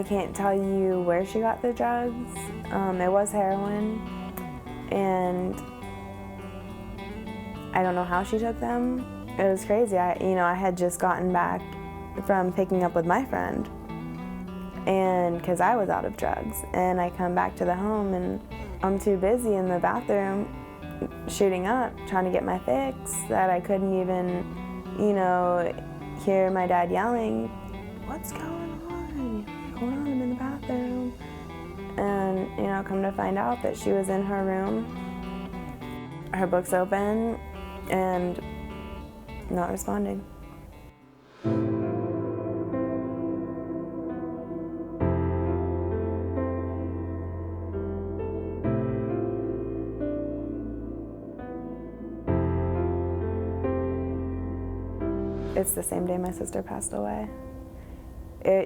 I can't tell you where she got the drugs. It was heroin, and I don't know how she took them. It was crazy. I had just gotten back from picking up with my friend, and because I was out of drugs, and I come back to the home and I'm too busy in the bathroom shooting up, trying to get my fix, that I couldn't even, hear my dad yelling, "What's going on? Hold on, I'm in the bathroom." And, come to find out that she was in her room, her book's open, and not responding. It's the same day my sister passed away.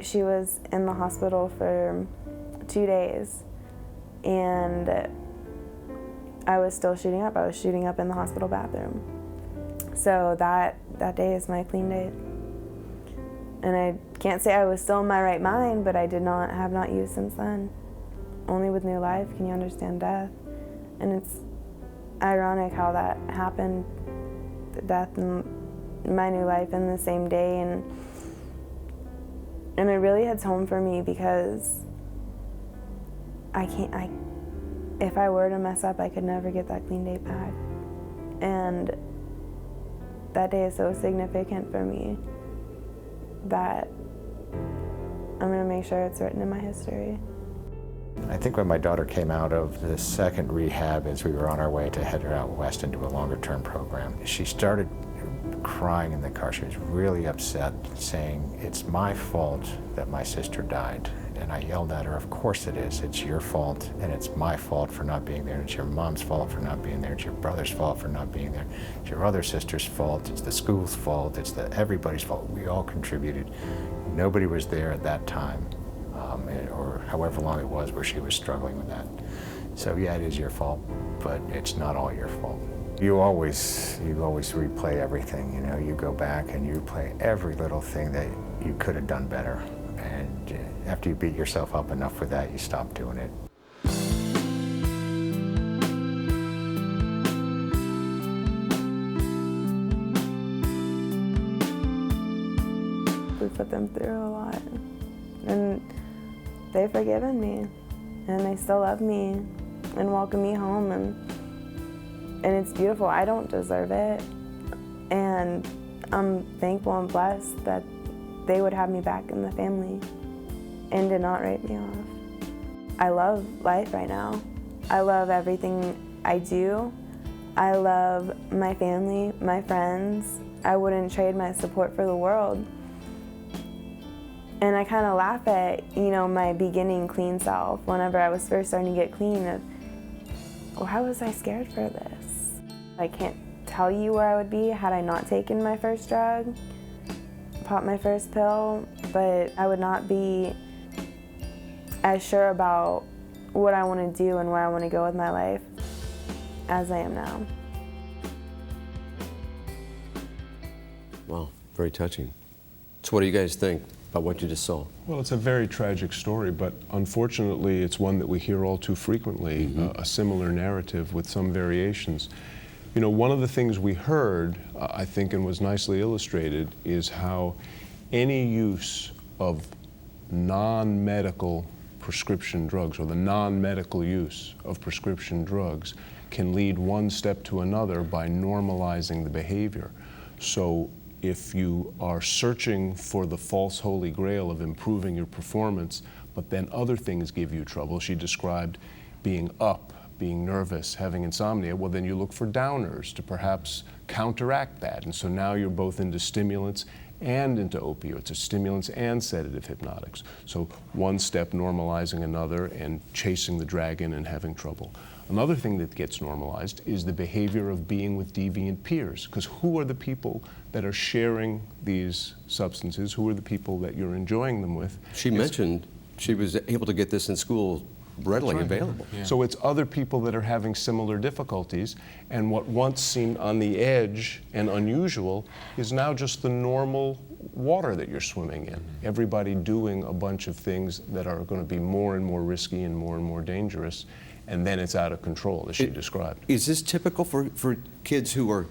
She was in the hospital for 2 days, and I was still shooting up. I was shooting up in the hospital bathroom. So that day is my clean day. And I can't say I was still in my right mind, but I have not used since then. Only with new life can you understand death. And it's ironic how that happened, the death and my new life in the same day, and it really hits home for me because if I were to mess up, I could never get that clean day back. And that day is so significant for me that I'm gonna make sure it's written in my history. I think when my daughter came out of the second rehab, as we were on our way to head her out west into a longer term program, she started crying in the car. She was really upset, saying, "It's my fault that my sister died." And I yelled at her, "Of course it is. It's your fault, and it's my fault for not being there. It's your mom's fault for not being there. It's your brother's fault for not being there. It's your other sister's fault. It's the school's fault. It's everybody's fault. We all contributed. Nobody was there at that time, or however long it was where she was struggling with that. So yeah, it is your fault, but it's not all your fault." You always replay everything, you go back and you replay every little thing that you could have done better. And after you beat yourself up enough with that, you stop doing it. We put them through a lot, and they've forgiven me, and they still love me and welcome me home, and it's beautiful. I don't deserve it, and I'm thankful and blessed that they would have me back in the family and did not write me off. I love life right now. I love everything I do. I love my family, my friends. I wouldn't trade my support for the world. And I kind of laugh at, my beginning clean self whenever I was first starting to get clean. Why was I scared for this? I can't tell you where I would be had I not taken my first drug, popped my first pill, but I would not be as sure about what I want to do and where I want to go with my life as I am now. Wow, very touching. So what do you guys think about what you just saw? Well, it's a very tragic story, but unfortunately it's one that we hear all too frequently, a similar narrative with some variations. One of the things we heard, I think, and was nicely illustrated, is how any use of non-medical prescription drugs, or the non-medical use of prescription drugs, can lead one step to another by normalizing the behavior. So if you are searching for the false holy grail of improving your performance, but then other things give you trouble, she described being up, being nervous, having insomnia, well then you look for downers to perhaps counteract that. And so now you're both into stimulants and into opioids, so stimulants and sedative hypnotics. So one step normalizing another and chasing the dragon and having trouble. Another thing that gets normalized is the behavior of being with deviant peers, because who are the people that are sharing these substances? Who are the people that you're enjoying them with? She mentioned she was able to get this in school readily available. Yeah. So it's other people that are having similar difficulties, and what once seemed on the edge and unusual is now just the normal water that you're swimming in. Everybody doing a bunch of things that are going to be more and more risky and more dangerous, and then it's out of control, as she described. Is this typical for kids who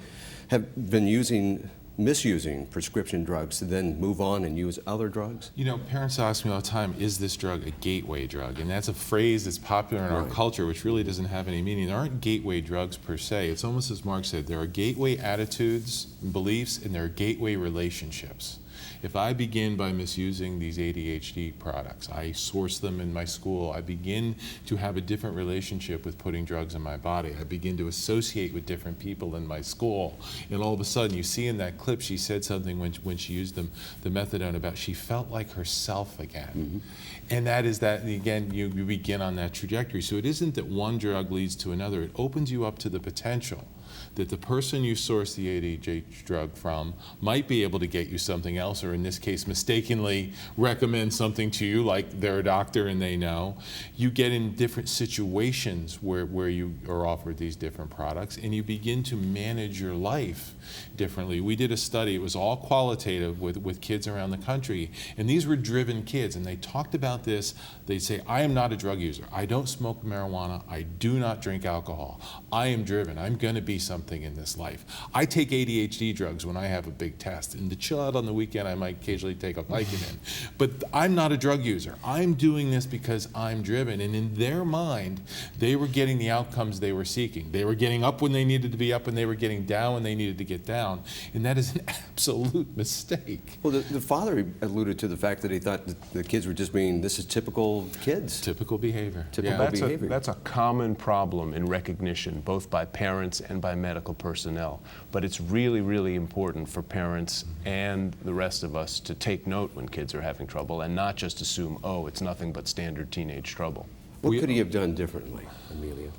have been misusing prescription drugs to then move on and use other drugs? You know, parents ask me all the time, is this drug a gateway drug? And that's a phrase that's popular in our culture, which really doesn't have any meaning. There aren't gateway drugs per se. It's almost as Mark said, there are gateway attitudes and beliefs, and there are gateway relationships. If I begin by misusing these ADHD products, I source them in my school, I begin to have a different relationship with putting drugs in my body. I begin to associate with different people in my school. And all of a sudden, you see in that clip, she said something when she used the methadone about she felt like herself again. And that is that, again, you begin on that trajectory. So it isn't that one drug leads to another. It opens you up to the potential that the person you source the ADHD drug from might be able to get you something else, or in this case, mistakenly recommend something to you, like they're a doctor and they know. You get in different situations where you are offered these different products, and you begin to manage your life differently. We did a study, it was all qualitative with kids around the country, and these were driven kids, and they talked about this. They'd say, I am not a drug user. I don't smoke marijuana. I do not drink alcohol. I am driven. I'm going to be something in this life. I take ADHD drugs when I have a big test, and to chill out on the weekend I might occasionally take a Vicodin. But I'm not a drug user. I'm doing this because I'm driven. And in their mind, they were getting the outcomes they were seeking. They were getting up when they needed to be up, and they were getting down when they needed to get down. And that is an absolute mistake. Well, the father alluded to the fact that he thought that the kids were just being, this is typical kids. Typical behavior. Typical behavior. That's a common problem in recognition, both by parents and by medical personnel. But it's really, really important for parents and the rest of us to take note when kids are having trouble and not just assume, oh, it's nothing but standard teenage trouble. What could he have done differently, Amelia?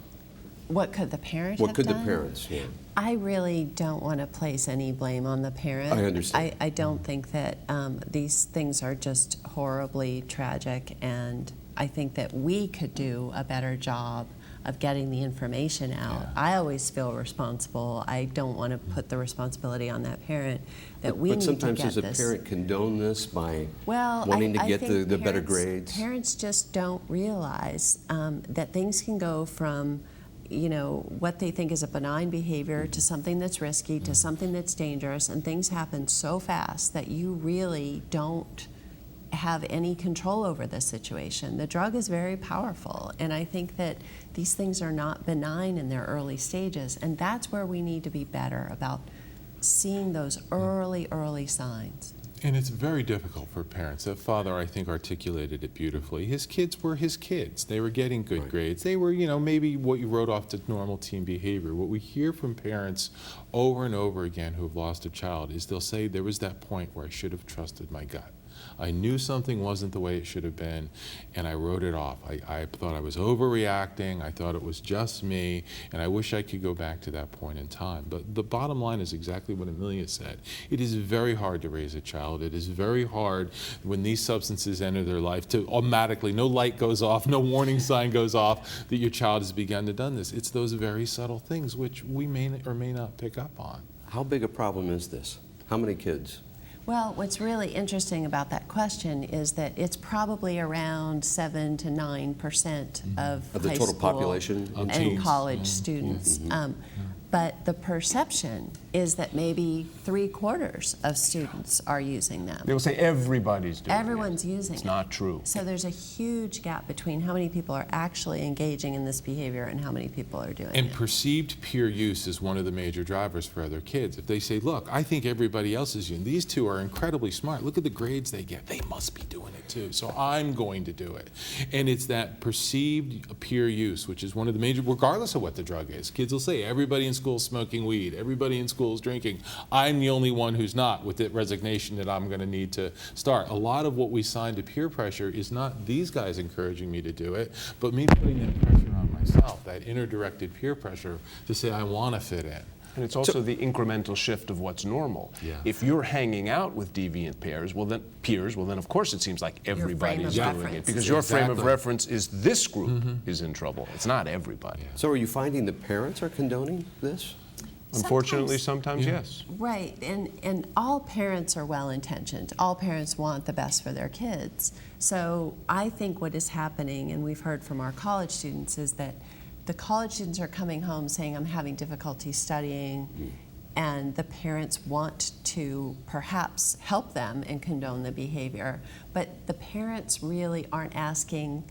What could the parent have What could the done? parents, yeah. I really don't want to place any blame on the parent. I understand. I don't think that these things are just horribly tragic, and I think that we could do a better job of getting the information out. Yeah. I always feel responsible. I don't want to put the responsibility on that parent that we need to get this. But sometimes does a parent condone this by Well, wanting to I get think the better parents- grades? Parents just don't realize that things can go from, you know, what they think is a benign behavior to something that's risky to something that's dangerous, and things happen so fast that you really don't have any control over the situation. The drug is very powerful, and I think that these things are not benign in their early stages, and that's where we need to be better about seeing those early signs. And it's very difficult for parents. That father, I think, articulated it beautifully. His kids were his kids. They were getting good grades. They were, you know, maybe what you wrote off to normal teen behavior. What we hear from parents over and over again who have lost a child is they'll say, there was that point where I should have trusted my gut. I knew something wasn't the way it should have been, and I wrote it off. I thought I was overreacting. I thought it was just me, and I wish I could go back to that point in time. But the bottom line is exactly what Amelia said. It is very hard to raise a child. It is very hard when these substances enter their life to automatically, no light goes off, no warning sign goes off that your child has begun to done this. It's those very subtle things which we may or may not pick up on. How big a problem is this? How many kids? Well, what's really interesting about that question is that it's probably around 7 to 9% of the high total school population? and Teens. college students. But the perception is that maybe 3/4 of students are using them. They will say everybody's doing Everyone's it. using It's it. not true. So there's a huge gap between how many people are actually engaging in this behavior and how many people are doing And it. perceived peer use is one of the major drivers for other kids. If they say, look, I think everybody else is using, these two are incredibly smart. Look at the grades they get. They must be doing it too, so I'm going to do it. And it's that perceived peer use, which is one of the major, regardless of what the drug is. Kids will say, everybody in school is smoking weed. Everybody in school is drinking. I'm the only one who's not, with the resignation that I'm going to need to start. A lot of what we sign to peer pressure is not these guys encouraging me to do it, but me putting that pressure on myself, that inner-directed peer pressure to say I want to fit in. And it's also the incremental shift of what's normal. Yeah. If you're hanging out with deviant peers, well then of course it seems like everybody's frame of doing it. reference. Because your frame of Exactly. reference is this group is in trouble. It's not everybody. So are you finding the parents are condoning this? Unfortunately, sometimes yes. Right, and all parents are well-intentioned. All parents want the best for their kids. So I think what is happening, and we've heard from our college students, is that the college students are coming home saying, I'm having difficulty studying, and the parents want to perhaps help them and condone the behavior, but the parents really aren't asking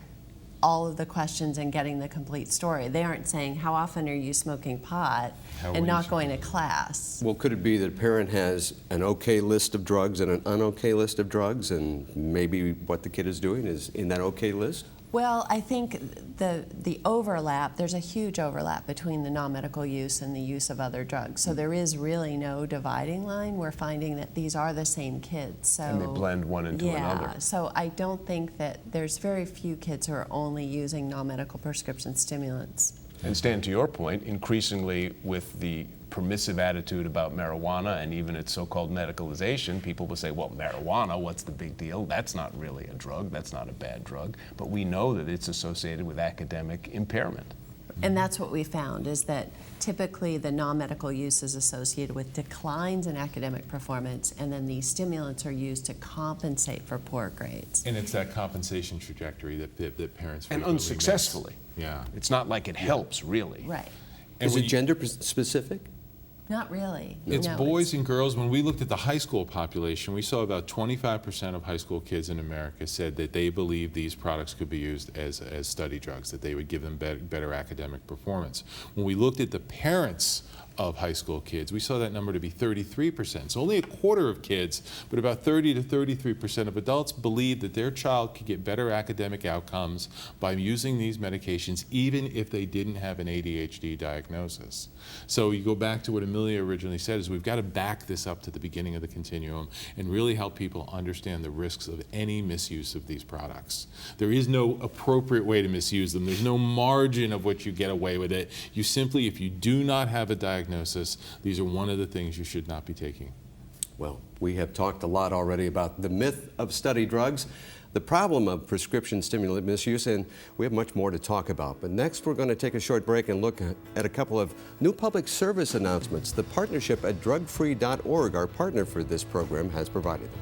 all of the questions and getting the complete story. They aren't saying, how often are you smoking pot and not going to class? Well, could it be that a parent has an okay list of drugs and an un-okay list of drugs, and maybe what the kid is doing is in that okay list? Well, I think the overlap, there's a huge overlap between the non-medical use and the use of other drugs. So there is really no dividing line. We're finding that these are the same kids. So, And they blend one into another. Yeah, so I don't think that there's very few kids who are only using non-medical prescription stimulants. And Stan, to your point, increasingly with the permissive attitude about marijuana and even its so-called medicalization, people will say, well, marijuana, what's the big deal? That's not really a drug. That's not a bad drug. But we know that it's associated with academic impairment. And that's what we found, is that typically the non-medical use is associated with declines in academic performance, and then these stimulants are used to compensate for poor grades. And it's that compensation trajectory that parents And frequently unsuccessfully. miss. Yeah. It's not like it helps, really. Right. And Is when it you- gender specific? Not really. It's No, boys and girls. When we looked at the high school population, we saw about 25% of high school kids in America said that they believe these products could be used as study drugs, that they would give them better academic performance. When we looked at the parents of high school kids, we saw that number to be 33%. So only a quarter of kids, but about 30 to 33% of adults believe that their child could get better academic outcomes by using these medications, even if they didn't have an ADHD diagnosis. So you go back to what Amelia originally said, is we've got to back this up to the beginning of the continuum and really help people understand the risks of any misuse of these products. There is no appropriate way to misuse them. There's no margin of what you get away with it. You simply, if you do not have a diagnosis, these are one of the things you should not be taking. Well, we have talked a lot already about the myth of study drugs, the problem of prescription stimulant misuse, and we have much more to talk about. But next, we're going to take a short break and look at a couple of new public service announcements. The partnership at drugfree.org, our partner for this program, has provided them.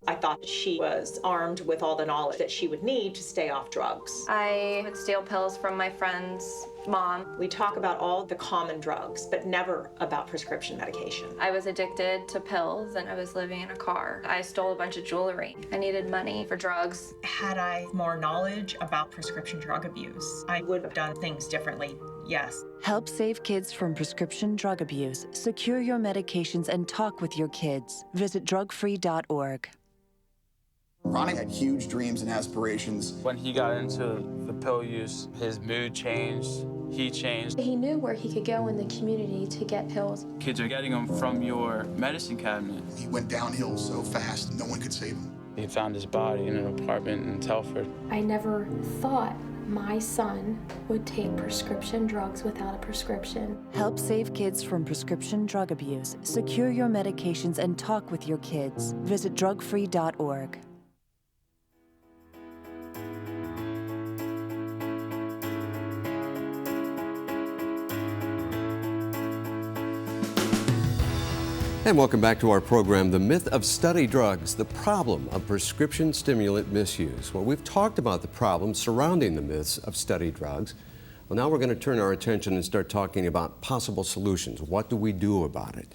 I thought she was armed with all the knowledge that she would need to stay off drugs. I would steal pills from my friend's mom. We talk about all the common drugs, but never about prescription medication. I was addicted to pills and I was living in a car. I stole a bunch of jewelry. I needed money for drugs. Had I more knowledge about prescription drug abuse, I would have done things differently, yes. Help save kids from prescription drug abuse. Secure your medications and talk with your kids. Visit drugfree.org. Ronnie had huge dreams and aspirations. When he got into the pill use, his mood changed, he changed. He knew where he could go in the community to get pills. Kids are getting them from your medicine cabinet. He went downhill so fast, no one could save him. He found his body in an apartment in Telford. I never thought my son would take prescription drugs without a prescription. Help save kids from prescription drug abuse. Secure your medications and talk with your kids. Visit drugfree.org. And welcome back to our program, The Myth of Study Drugs, the problem of prescription stimulant misuse. Well, we've talked about the problems surrounding the myths of study drugs. Well, now we're going to turn our attention and start talking about possible solutions. What do we do about it?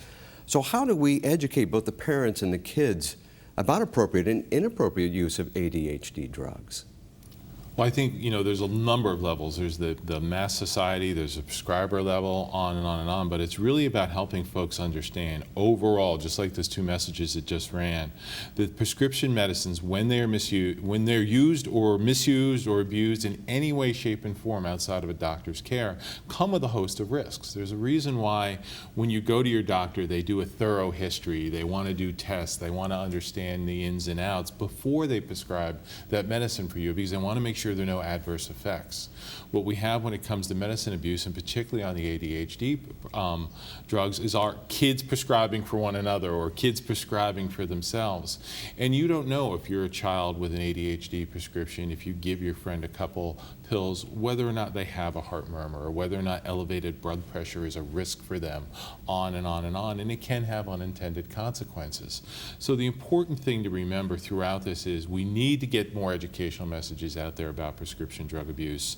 So how do we educate both the parents and the kids about appropriate and inappropriate use of ADHD drugs? Well, I think, there's a number of levels. There's the mass society, there's a prescriber level, on and on and on, but it's really about helping folks understand overall, just like those two messages that just ran, that prescription medicines, when they're used or misused or abused in any way, shape, and form outside of a doctor's care, come with a host of risks. There's a reason why when you go to your doctor, they do a thorough history, they want to do tests, they want to understand the ins and outs before they prescribe that medicine for you, because they want to make sure there are no adverse effects. What we have when it comes to medicine abuse, and particularly on the ADHD drugs, is our kids prescribing for one another or kids prescribing for themselves. And you don't know, if you're a child with an ADHD prescription, if you give your friend a couple pills, whether or not they have a heart murmur or whether or not elevated blood pressure is a risk for them, on and on and on, and it can have unintended consequences. So the important thing to remember throughout this is we need to get more educational messages out there about prescription drug abuse.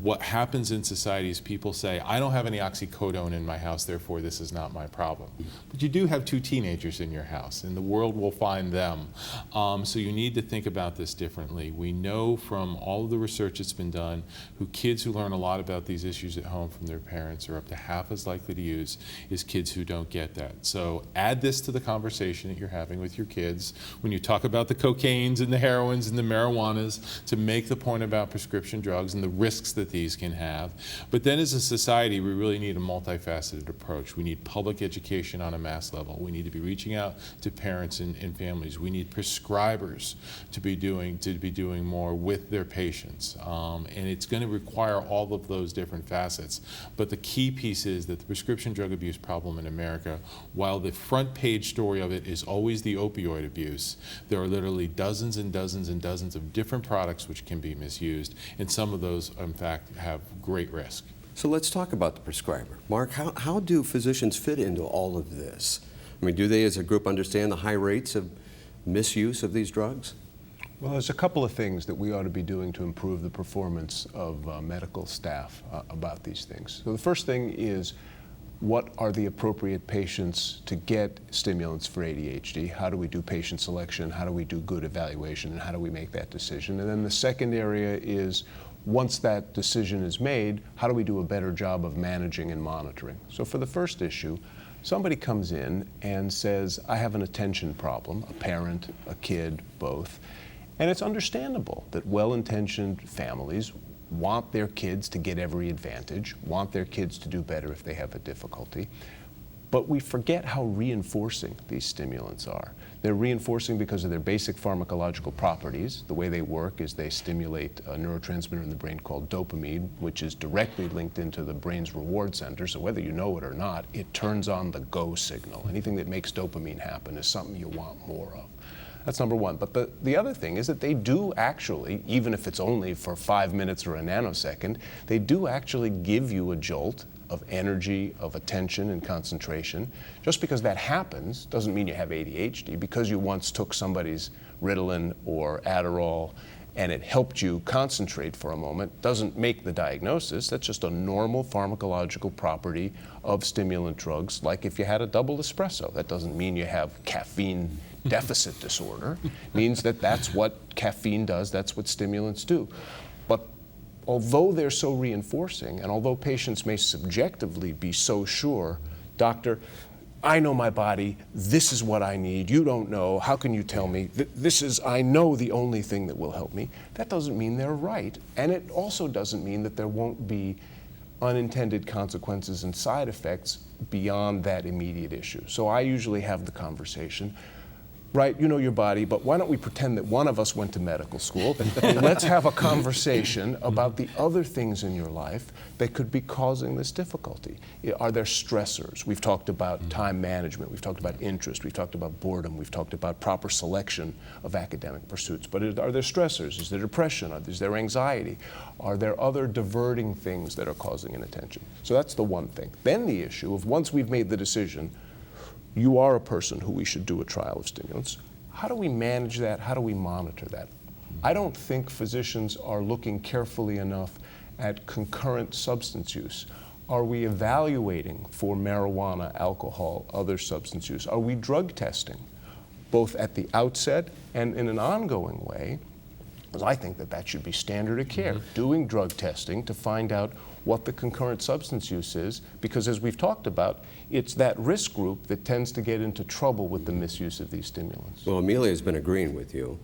What happens in society is people say, I don't have any oxycodone in my house, therefore this is not my problem. But you do have 2 teenagers in your house, and the world will find them. So you need to think about this differently. We know from all of the research that's been done, kids who learn a lot about these issues at home from their parents are up to half as likely to use as kids who don't get that. So add this to the conversation that you're having with your kids when you talk about the cocaines and the heroines and the marijuanas, to make the point about prescription drugs and the risks that these can have. But then as a society, we really need a multifaceted approach. We need public education on a mass level. We need to be reaching out to parents and families. We need prescribers to be doing more with their patients. And it's going to require all of those different facets. But the key piece is that the prescription drug abuse problem in America, while the front page story of it is always the opioid abuse, there are literally dozens and dozens and dozens of different products which can be misused, and some of those, in fact, have great risk. So let's talk about the prescriber. Mark, how do physicians fit into all of this? I mean, do they as a group understand the high rates of misuse of these drugs? Well, there's a couple of things that we ought to be doing to improve the performance of medical staff about these things. So the first thing is, what are the appropriate patients to get stimulants for ADHD? How do we do patient selection? How do we do good evaluation? And how do we make that decision? And then the second area is, once that decision is made, how do we do a better job of managing and monitoring? So for the first issue, somebody comes in and says, I have an attention problem, a parent, a kid, both. And it's understandable that well-intentioned families want their kids to get every advantage, want their kids to do better if they have a difficulty. But we forget how reinforcing these stimulants are. They're reinforcing because of their basic pharmacological properties. The way they work is they stimulate a neurotransmitter in the brain called dopamine, which is directly linked into the brain's reward center. So whether you know it or not, it turns on the go signal. Anything that makes dopamine happen is something you want more of. That's number one. But the other thing is that they do actually, even if it's only for 5 minutes or a nanosecond, they do actually give you a jolt of energy, of attention and concentration. Just because that happens doesn't mean you have ADHD. Because you once took somebody's Ritalin or Adderall and it helped you concentrate for a moment doesn't make the diagnosis. That's just a normal pharmacological property of stimulant drugs, like if you had a double espresso. That doesn't mean you have caffeine deficit disorder. It means that that's what caffeine does, that's what stimulants do. But although they're so reinforcing, and although patients may subjectively be so sure, doctor, I know my body, this is what I need, you don't know, how can you tell me? This is, I know, the only thing that will help me. That doesn't mean they're right. And it also doesn't mean that there won't be unintended consequences and side effects beyond that immediate issue. So I usually have the conversation, right, you know your body, but why don't we pretend that one of us went to medical school, and let's have a conversation about the other things in your life that could be causing this difficulty. Are there stressors? We've talked about time management, we've talked about interest, we've talked about boredom, we've talked about proper selection of academic pursuits, but are there stressors? Is there depression? Is there anxiety? Are there other diverting things that are causing inattention? So that's the one thing. Then the issue of, once we've made the decision, you are a person who we should do a trial of stimulants. How do we manage that? How do we monitor that? I don't think physicians are looking carefully enough at concurrent substance use. Are we evaluating for marijuana, alcohol, other substance use? Are we drug testing, both at the outset and in an ongoing way? Because I think that that should be standard of care, doing drug testing to find out what the concurrent substance use is, because as we've talked about, it's that risk group that tends to get into trouble with the misuse of these stimulants. Well, Amelia's been agreeing with you.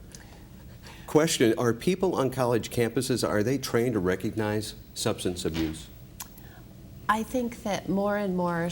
Question, are people on college campuses, are they trained to recognize substance abuse? I think that more and more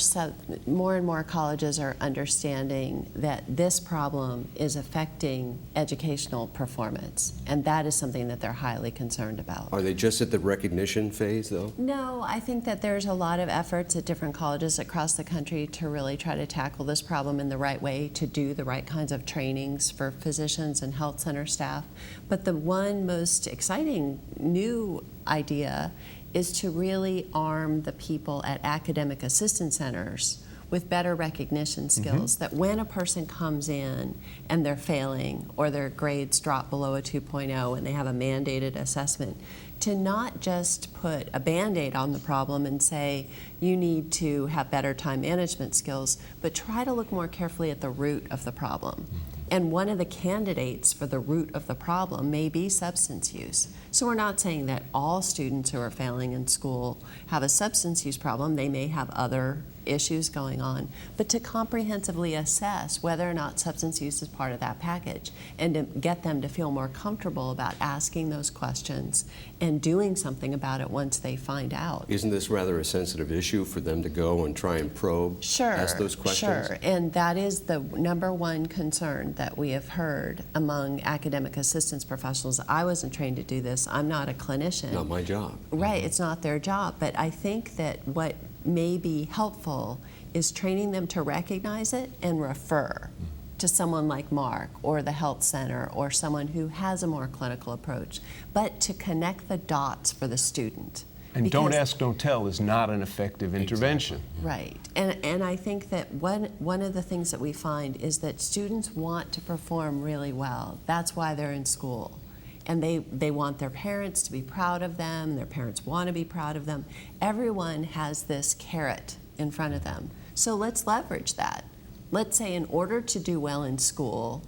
colleges are understanding that this problem is affecting educational performance, and that is something that they're highly concerned about. Are they just at the recognition phase, though? No, I think that there's a lot of efforts at different colleges across the country to really try to tackle this problem in the right way, to do the right kinds of trainings for physicians and health center staff. But the one most exciting new idea is to really arm the people at academic assistance centers with better recognition skills, that when a person comes in and they're failing or their grades drop below a 2.0 and they have a mandated assessment, to not just put a Band-Aid on the problem and say, you need to have better time management skills, but try to look more carefully at the root of the problem. And one of the candidates for the root of the problem may be substance use. So we're not saying that all students who are failing in school have a substance use problem. They may have other issues going on, but to comprehensively assess whether or not substance use is part of that package and to get them to feel more comfortable about asking those questions and doing something about it once they find out. Isn't this rather a sensitive issue for them to go and try and probe, ask those questions? Sure, and that is the number one concern that we have heard among academic assistance professionals. I wasn't trained to do this. I'm not a clinician. Not my job. Right, it's not their job, but I think that what may be helpful is training them to recognize it and refer to someone like Mark or the health center or someone who has a more clinical approach, but to connect the dots for the student. And don't ask, don't tell is not an effective intervention. Right, and I think that one of the things that we find is that students want to perform really well. That's why they're in school. And they want their parents to be proud of them, their parents want to be proud of them. Everyone has this carrot in front of them. So let's leverage that. Let's say in order to do well in school,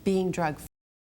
being drug-free